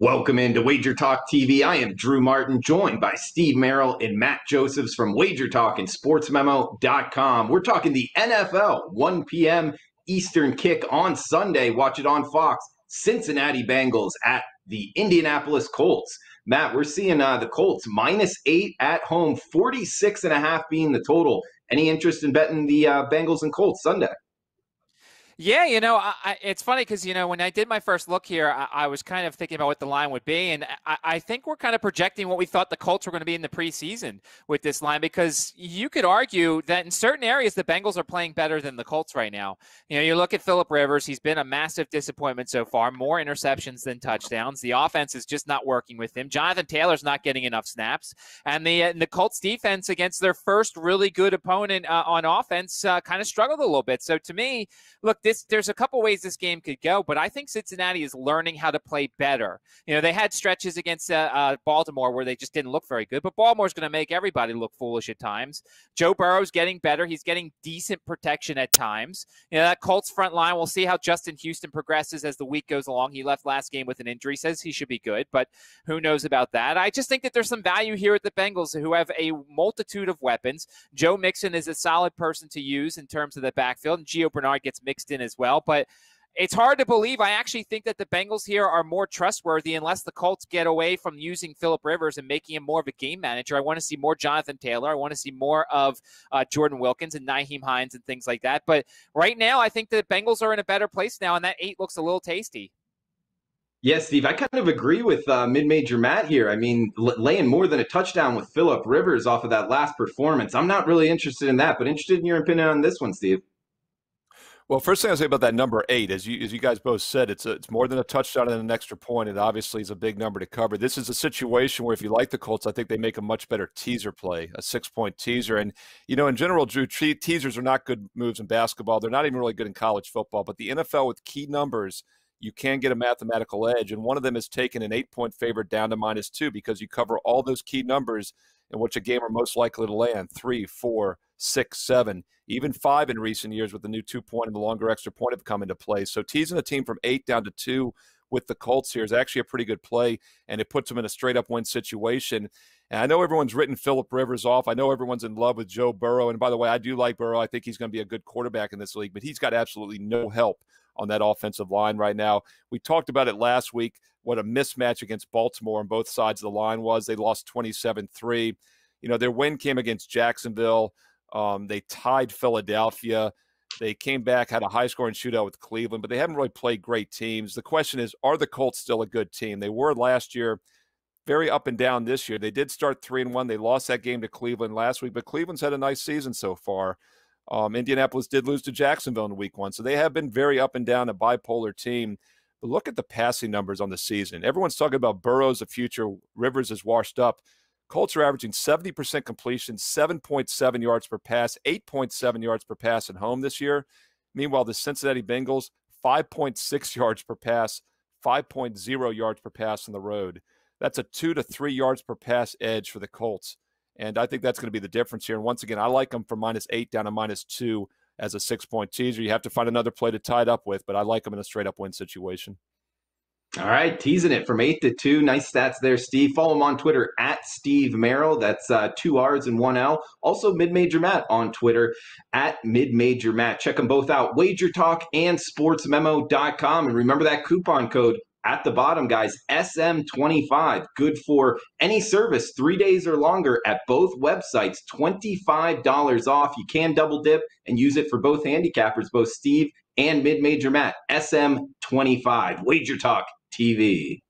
Welcome into WagerTalk TV. I am Drew Martin, joined by Steve Merrill and Matt Josephs from WagerTalk and SportsMemo.com. We're talking the NFL, 1 p.m. Eastern kick on Sunday. Watch it on Fox. Cincinnati Bengals at the Indianapolis Colts. Matt, we're seeing the Colts -8 at home, 46.5 being the total. Any interest in betting the Bengals and Colts Sunday? Yeah, it's funny because, when I did my first look here, I was kind of thinking about what the line would be. And I think we're kind of projecting what we thought the Colts were going to be in the preseason with this line, because you could argue that in certain areas, the Bengals are playing better than the Colts right now. You look at Phillip Rivers. He's been a massive disappointment so far, more interceptions than touchdowns. The offense is just not working with him. Jonathan Taylor's not getting enough snaps. And the Colts defense against their first really good opponent on offense kind of struggled a little bit. So to me, look, there's a couple ways this game could go, but I think Cincinnati is learning how to play better. They had stretches against Baltimore where they just didn't look very good, but Baltimore's going to make everybody look foolish at times. Joe Burrow's getting better. He's getting decent protection at times. That Colts front line, we'll see how Justin Houston progresses as the week goes along. He left last game with an injury, says he should be good, but who knows about that. I just think that there's some value here at the Bengals, who have a multitude of weapons. Joe Mixon is a solid person to use in terms of the backfield, and Gio Bernard gets mixed in as well, but it's hard to believe. I actually think that the Bengals here are more trustworthy unless the Colts get away from using Phillip Rivers and making him more of a game manager. I want to see more Jonathan Taylor. I want to see more of Jordan Wilkins and Nyheim Hines and things like that. But right now, I think the Bengals are in a better place now, and that 8 looks a little tasty. Yes, Steve, I kind of agree with mid-major Matt here. I mean, laying more than a touchdown with Phillip Rivers off of that last performance, I'm not really interested in that, but interested in your opinion on this one, Steve. Well, first thing I'll say about that number 8, as you guys both said, it's more than a touchdown and an extra point. It obviously is a big number to cover. This is a situation where if you like the Colts, I think they make a much better teaser play, a 6-point teaser. And, in general, Drew, teasers are not good moves in basketball. They're not even really good in college football. But the NFL with key numbers, you can get a mathematical edge. And one of them is taking an 8-point favorite down to -2 because you cover all those key numbers in which a game are most likely to land, 3, 4, 6, 7, even 5 in recent years with the new 2-point and the longer extra point have come into play. So teasing a team from 8 down to 2 with the Colts here is actually a pretty good play, and it puts them in a straight-up win situation. And I know everyone's written Phillip Rivers off. I know everyone's in love with Joe Burrow. And by the way, I do like Burrow. I think he's going to be a good quarterback in this league, but he's got absolutely no help on that offensive line right now. We talked about it last week, what a mismatch against Baltimore on both sides of the line was. They lost 27-3. Their win came against Jacksonville. They tied Philadelphia. They came back, had a high-scoring shootout with Cleveland, but they haven't really played great teams. The question is, are the Colts still a good team? They were last year, very up and down this year. They did start 3-1. They lost that game to Cleveland last week, but Cleveland's had a nice season so far. Indianapolis did lose to Jacksonville in week 1, so they have been very up and down, a bipolar team. But look at the passing numbers on the season. Everyone's talking about Burrow's a future. Rivers is washed up. Colts are averaging 70% completion, 7.7 yards per pass, 8.7 yards per pass at home this year. Meanwhile, the Cincinnati Bengals, 5.6 yards per pass, 5.0 yards per pass on the road. That's a 2 to 3 yards per pass edge for the Colts. And I think that's going to be the difference here. And once again, I like them from -8 down to -2 as a 6-point teaser. You have to find another play to tie it up with, but I like them in a straight-up win situation. All right, teasing it from 8 to 2. Nice stats there, Steve. Follow him on Twitter at Steve Merrill. That's 2 R's and 1 L. Also, Mid-Major Matt on Twitter at Mid-Major Matt. Check them both out, WagerTalk and SportsMemo.com. And remember that coupon code at the bottom, guys, SM25. Good for any service 3 days or longer at both websites. $25 off. You can double dip and use it for both handicappers, both Steve and Mid-Major Matt. SM25. WagerTalk TV.